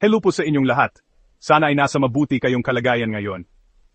Hello po sa inyong lahat. Sana ay nasa mabuti kayong kalagayan ngayon.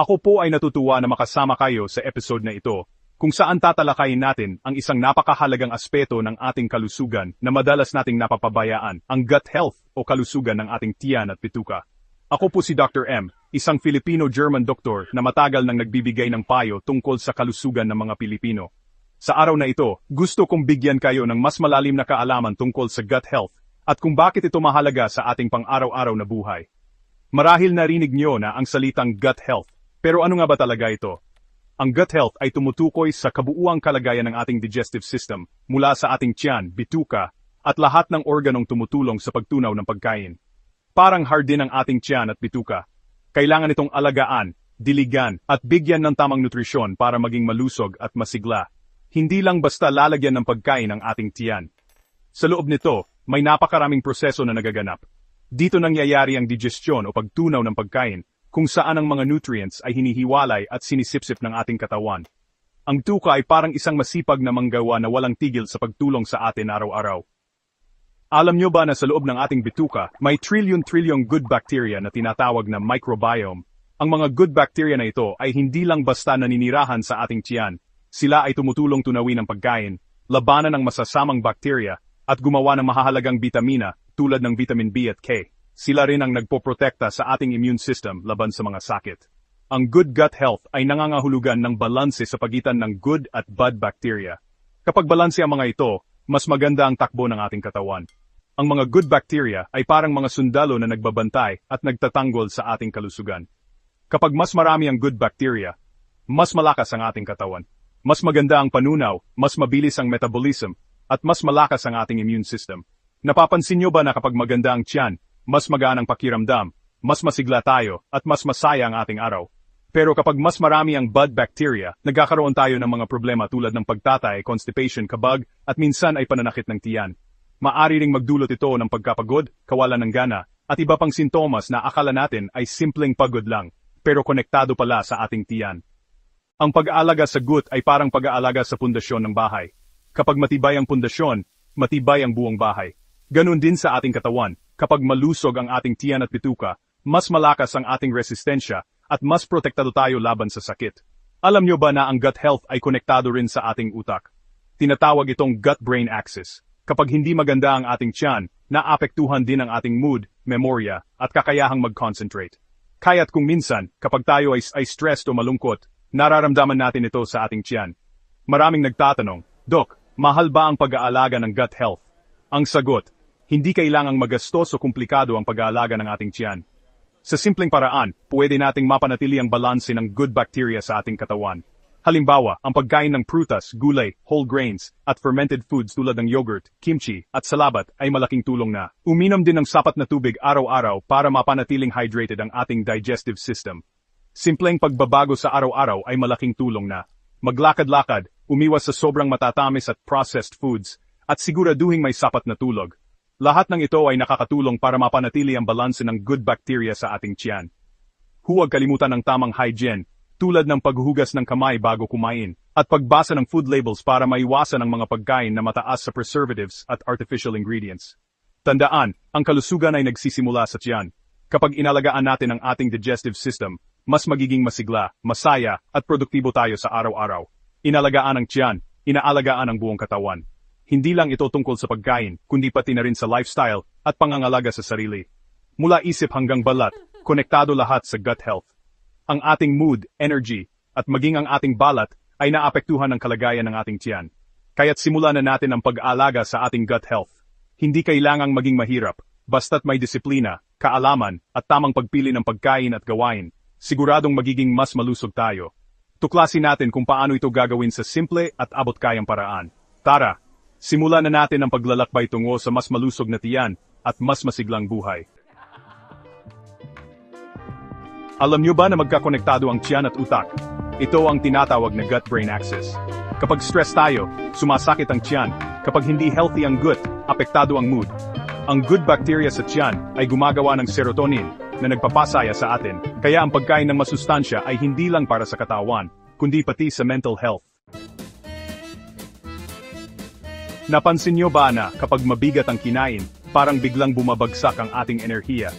Ako po ay natutuwa na makasama kayo sa episode na ito, kung saan tatalakayin natin ang isang napakahalagang aspeto ng ating kalusugan na madalas nating napapabayaan, ang gut health o kalusugan ng ating tiyan at bituka. Ako po si Dr. M, isang Filipino-German doktor na matagal nang nagbibigay ng payo tungkol sa kalusugan ng mga Pilipino. Sa araw na ito, gusto kong bigyan kayo ng mas malalim na kaalaman tungkol sa gut health at kung bakit ito mahalaga sa ating pang-araw-araw na buhay. Marahil narinig niyo na ang salitang gut health, pero ano nga ba talaga ito? Ang gut health ay tumutukoy sa kabuuang kalagayan ng ating digestive system, mula sa ating tiyan, bituka, at lahat ng organong tumutulong sa pagtunaw ng pagkain. Parang hardin ang ating tiyan at bituka. Kailangan itong alagaan, diligan, at bigyan ng tamang nutrisyon para maging malusog at masigla. Hindi lang basta lalagyan ng pagkain ang ating tiyan. Sa loob nito, may napakaraming proseso na nagaganap. Dito nangyayari ang digestion o pagtunaw ng pagkain, kung saan ang mga nutrients ay hinihiwalay at sinisipsip ng ating katawan. Ang tuka ay parang isang masipag na manggawa na walang tigil sa pagtulong sa atin araw-araw. Alam nyo ba na sa loob ng ating bituka, may trillion-trilyong good bacteria na tinatawag na microbiome? Ang mga good bacteria na ito ay hindi lang basta naninirahan sa ating tiyan. Sila ay tumutulong tunawin ang pagkain, labanan ng masasamang bacteria, at gumawa ng mahahalagang bitamina tulad ng vitamin B at K. Sila rin ang nagpoprotekta sa ating immune system laban sa mga sakit. Ang good gut health ay nangangahulugan ng balanse sa pagitan ng good at bad bacteria. Kapag balanse ang mga ito, mas maganda ang takbo ng ating katawan. Ang mga good bacteria ay parang mga sundalo na nagbabantay at nagtatanggol sa ating kalusugan. Kapag mas marami ang good bacteria, mas malakas ang ating katawan. Mas maganda ang panunaw, mas mabilis ang metabolism, at mas malakas ang ating immune system. Napapansin nyo ba na kapag maganda ang tiyan, mas magaan ang pakiramdam, mas masigla tayo, at mas masaya ang ating araw? Pero kapag mas marami ang bad bacteria, nagkakaroon tayo ng mga problema tulad ng pagtatay, constipation, kabag, at minsan ay pananakit ng tiyan. Maari ring magdulot ito ng pagkapagod, kawalan ng gana, at iba pang sintomas na akala natin ay simpleng pagod lang, pero konektado pala sa ating tiyan. Ang pag-aalaga sa gut ay parang pag-aalaga sa pundasyon ng bahay. Kapag matibay ang pundasyon, matibay ang buong bahay. Ganun din sa ating katawan, kapag malusog ang ating tiyan at bituka, mas malakas ang ating resistensya at mas protektado tayo laban sa sakit. Alam nyo ba na ang gut health ay konektado rin sa ating utak? Tinatawag itong gut-brain axis. Kapag hindi maganda ang ating tiyan, naapektuhan din ang ating mood, memorya, at kakayahang mag-concentrate. Kaya't kung minsan, kapag tayo ay stressed o malungkot, nararamdaman natin ito sa ating tiyan. Maraming nagtatanong, Dok, mahal ba ang pag-aalaga ng gut health? Ang sagot, hindi kailangang magastos o komplikado ang pag-aalaga ng ating tiyan. Sa simpleng paraan, pwede nating mapanatili ang balanse ng good bacteria sa ating katawan. Halimbawa, ang pagkain ng prutas, gulay, whole grains, at fermented foods tulad ng yogurt, kimchi, at salabat ay malaking tulong na. Uminom din ng sapat na tubig araw-araw para mapanatiling hydrated ang ating digestive system. Simpleng pagbabago sa araw-araw ay malaking tulong na. Maglakad-lakad, umiwas sa sobrang matatamis at processed foods, at siguraduhing may sapat na tulog. Lahat ng ito ay nakakatulong para mapanatili ang balanse ng good bacteria sa ating tiyan. Huwag kalimutan ang tamang hygiene, tulad ng paghuhugas ng kamay bago kumain, at pagbasa ng food labels para maiwasan ang mga pagkain na mataas sa preservatives at artificial ingredients. Tandaan, ang kalusugan ay nagsisimula sa tiyan. Kapag inalagaan natin ang ating digestive system, mas magiging masigla, masaya, at produktibo tayo sa araw-araw. Inalagaan ang tiyan, inaalagaan ang buong katawan. Hindi lang ito tungkol sa pagkain, kundi pati na rin sa lifestyle at pangangalaga sa sarili. Mula isip hanggang balat, konektado lahat sa gut health. Ang ating mood, energy, at maging ang ating balat ay naapektuhan ng kalagayan ng ating tiyan. Kaya't simulan na natin ang pag-aalaga sa ating gut health. Hindi kailangang maging mahirap, basta't may disiplina, kaalaman, at tamang pagpili ng pagkain at gawain. Siguradong magiging mas malusog tayo. Tuklasin natin kung paano ito gagawin sa simple at abot-kayang paraan. Tara, simulan na natin ang paglalakbay tungo sa mas malusog na tiyan at mas masiglang buhay. Alam nyo ba na magkakonektado ang tiyan at utak? Ito ang tinatawag na gut-brain axis. Kapag stress tayo, sumasakit ang tiyan. Kapag hindi healthy ang gut, apektado ang mood. Ang good bacteria sa tiyan ay gumagawa ng serotonin, na nagpapasaya sa atin, kaya ang pagkain ng masustansya ay hindi lang para sa katawan, kundi pati sa mental health. Napansin nyo ba na kapag mabigat ang kinain, parang biglang bumabagsak ang ating enerhiya,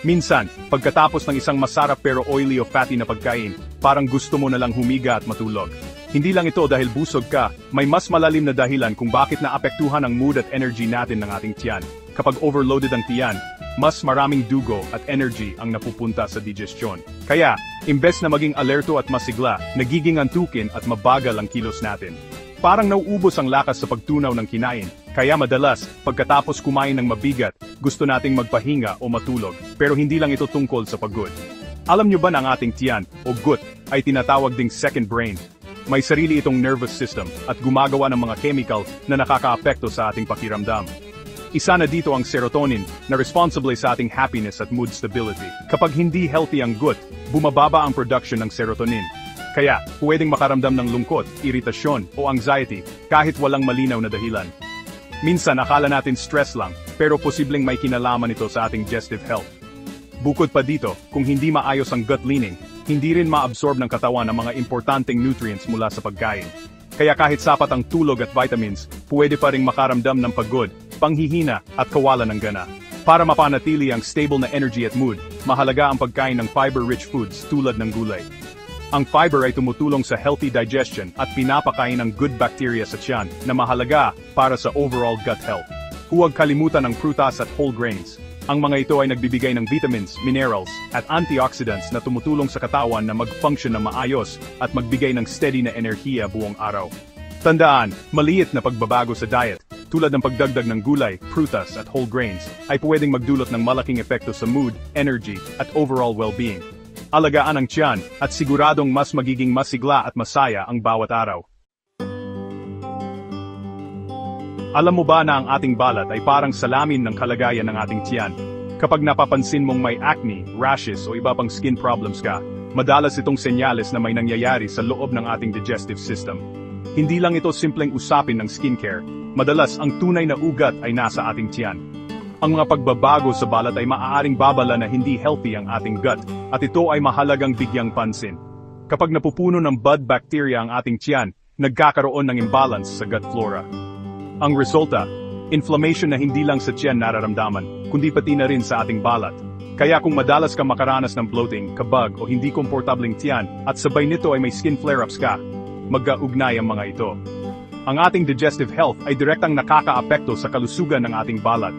Minsan, pagkatapos ng isang masarap pero oily o fatty na pagkain, parang gusto mo na lang humiga at matulog. Hindi lang ito dahil busog ka, may mas malalim na dahilan kung bakit naapektuhan ang mood at energy natin ng ating tiyan. Kapag overloaded ang tiyan, mas maraming dugo at energy ang napupunta sa digestion. Kaya, imbes na maging alerto at masigla, nagiging antukin at mabagal ang kilos natin. Parang nauubos ang lakas sa pagtunaw ng kinain, kaya madalas, pagkatapos kumain ng mabigat, gusto nating magpahinga o matulog, pero hindi lang ito tungkol sa pagod. Alam nyo ba na ang ating tiyan, o gut, ay tinatawag ding second brain? May sarili itong nervous system, at gumagawa ng mga chemical na nakakaapekto sa ating pakiramdam. Isa na dito ang serotonin, na responsible sa ating happiness at mood stability. Kapag hindi healthy ang gut, bumababa ang production ng serotonin. Kaya, pwedeng makaramdam ng lungkot, iritasyon, o anxiety, kahit walang malinaw na dahilan. Minsan akala natin stress lang, pero posibleng may kinalaman ito sa ating digestive health. Bukod pa dito, kung hindi maayos ang gut lining, hindi rin maabsorb ng katawan ang mga importanteng nutrients mula sa pagkain. Kaya kahit sapat ang tulog at vitamins, pwede pa ring makaramdam ng pagod, panghihina, at kawalan ng gana. Para mapanatili ang stable na energy at mood, mahalaga ang pagkain ng fiber-rich foods tulad ng gulay. Ang fiber ay tumutulong sa healthy digestion at pinapakain ng good bacteria sa tiyan na mahalaga para sa overall gut health. Huwag kalimutan ang prutas at whole grains. Ang mga ito ay nagbibigay ng vitamins, minerals, at antioxidants na tumutulong sa katawan na mag-function na maayos at magbigay ng steady na enerhiya buong araw. Tandaan, maliit na pagbabago sa diet, tulad ng pagdagdag ng gulay, prutas at whole grains, ay pwedeng magdulot ng malaking epekto sa mood, energy, at overall well-being. Alagaan ang tiyan, at siguradong mas magiging masigla at masaya ang bawat araw. Alam mo ba na ang ating balat ay parang salamin ng kalagayan ng ating tiyan? Kapag napapansin mong may acne, rashes o iba pang skin problems ka, madalas itong senyales na may nangyayari sa loob ng ating digestive system. Hindi lang ito simpleng usapin ng skincare, madalas ang tunay na ugat ay nasa ating tiyan. Ang mga pagbabago sa balat ay maaaring babala na hindi healthy ang ating gut, at ito ay mahalagang bigyang pansin. Kapag napupuno ng bad bacteria ang ating tiyan, nagkakaroon ng imbalance sa gut flora. Ang resulta, inflammation na hindi lang sa tiyan nararamdaman, kundi pati na rin sa ating balat. Kaya kung madalas kang makaranas ng bloating, kabag o hindi komportabling tiyan, at sabay nito ay may skin flare-ups ka, magkaugnay ang mga ito. Ang ating digestive health ay direktang nakakaapekto sa kalusugan ng ating balat.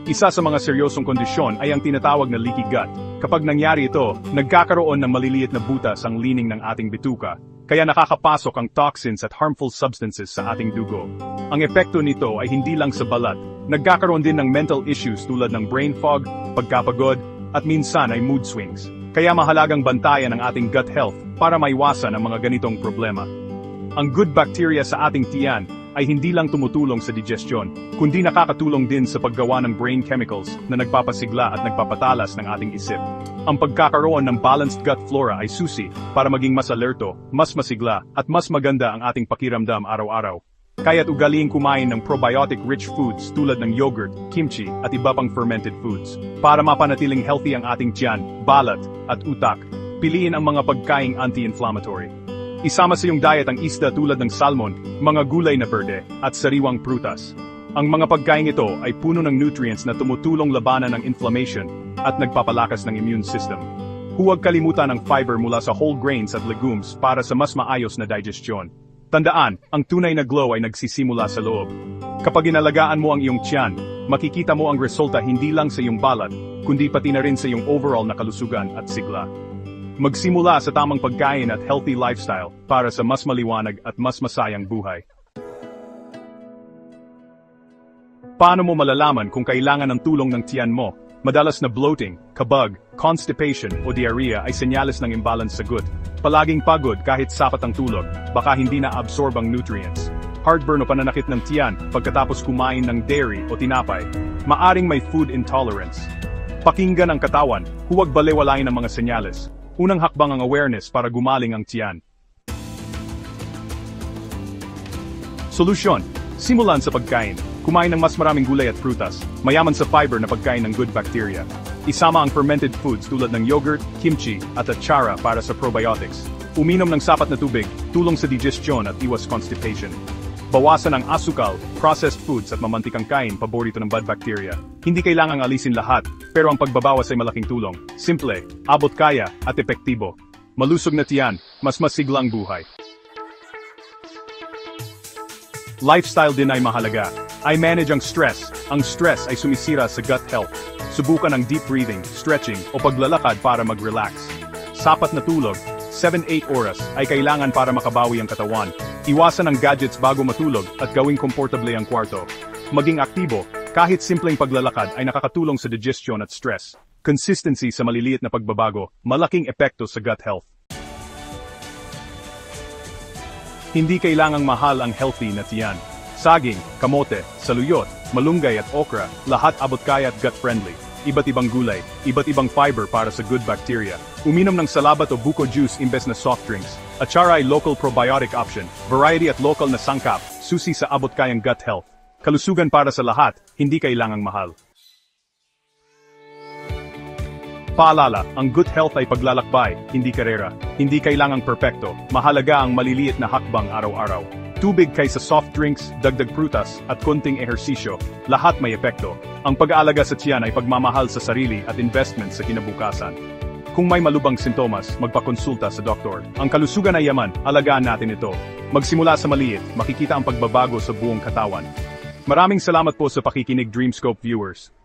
Isa sa mga seryosong kondisyon ay ang tinatawag na leaky gut. Kapag nangyari ito, nagkakaroon ng maliliit na butas ang lining ng ating bituka, kaya nakakapasok ang toxins at harmful substances sa ating dugo. Ang epekto nito ay hindi lang sa balat, nagkakaroon din ng mental issues tulad ng brain fog, pagkapagod, at minsan ay mood swings. Kaya mahalagang bantayan ang ating gut health para maiwasan ang mga ganitong problema. Ang good bacteria sa ating tiyan ay hindi lang tumutulong sa digestion, kundi nakakatulong din sa paggawa ng brain chemicals na nagpapasigla at nagpapatalas ng ating isip. Ang pagkakaroon ng balanced gut flora ay susi para maging mas alerto, mas masigla, at mas maganda ang ating pakiramdam araw-araw. Kaya't ugaliing kumain ng probiotic-rich foods tulad ng yogurt, kimchi, at iba pang fermented foods. Para mapanatiling healthy ang ating tiyan, balat, at utak, piliin ang mga pagkaing anti-inflammatory. Isama sa iyong diet ang isda tulad ng salmon, mga gulay na berde, at sariwang prutas. Ang mga pagkain ito ay puno ng nutrients na tumutulong labanan ng inflammation at nagpapalakas ng immune system. Huwag kalimutan ang fiber mula sa whole grains at legumes para sa mas maayos na digestion. Tandaan, ang tunay na glow ay nagsisimula sa loob. Kapag inalagaan mo ang iyong tiyan, makikita mo ang resulta hindi lang sa iyong balat, kundi pati na rin sa iyong overall na kalusugan at sigla. Magsimula sa tamang pagkain at healthy lifestyle para sa mas maliwanag at mas masayang buhay. Paano mo malalaman kung kailangan ng tulong ng tiyan mo? Madalas na bloating, kabag, constipation o diarrhea ay senyales ng imbalance sa gut. Palaging pagod kahit sapat ang tulog, baka hindi na-absorb ang nutrients. Heartburn o pananakit ng tiyan pagkatapos kumain ng dairy o tinapay. Maaring may food intolerance. Pakinggan ang katawan, huwag balewalain ang mga senyales. Unang hakbang ang awareness para gumaling ang tiyan. Solusyon. Simulan sa pagkain. Kumain ng mas maraming gulay at prutas, mayaman sa fiber na pagkain ng good bacteria. Isama ang fermented foods tulad ng yogurt, kimchi, at achara para sa probiotics. Uminom ng sapat na tubig, tulong sa digestion at iwas constipation. Bawasan ang asukal, processed foods at mamantikang kain, paborito ng bad bacteria. Hindi kailangang alisin lahat, pero ang pagbabawas ay malaking tulong. Simple, abot kaya, at epektibo. Malusog na tiyan, mas masiglang buhay. Lifestyle din ay mahalaga. I manage ang stress. Ang stress ay sumisira sa gut health. Subukan ang deep breathing, stretching, o paglalakad para mag-relax. Sapat na tulog, 7-8 oras, ay kailangan para makabawi ang katawan. Iwasan ang gadgets bago matulog at gawing komportable ang kwarto. Maging aktibo, kahit simpleng paglalakad ay nakakatulong sa digestion at stress. Consistency sa maliliit na pagbabago, malaking epekto sa gut health. Hindi kailangang mahal ang healthy na tiyan. Saging, kamote, saluyot, malunggay at okra, lahat abot kaya at gut-friendly. Iba't ibang gulay, iba't ibang fiber para sa good bacteria. Uminom ng salabat o buko juice imbes na soft drinks. Achara ay local probiotic option, variety at local na sangkap, susi sa abot kayang gut health. Kalusugan para sa lahat, hindi kailangang mahal. Paalala, ang good health ay paglalakbay, hindi karera. Hindi kailangang perpekto, mahalaga ang maliliit na hakbang araw-araw. Tubig kaysa soft drinks, dagdag prutas, at konting ehersisyo, lahat may epekto. Ang pag-aalaga sa tiyan ay pagmamahal sa sarili at investment sa kinabukasan. Kung may malubhang sintomas, magpakonsulta sa doktor. Ang kalusugan ay yaman, alagaan natin ito. Magsimula sa maliit, makikita ang pagbabago sa buong katawan. Maraming salamat po sa pakikinig Dreamscope viewers.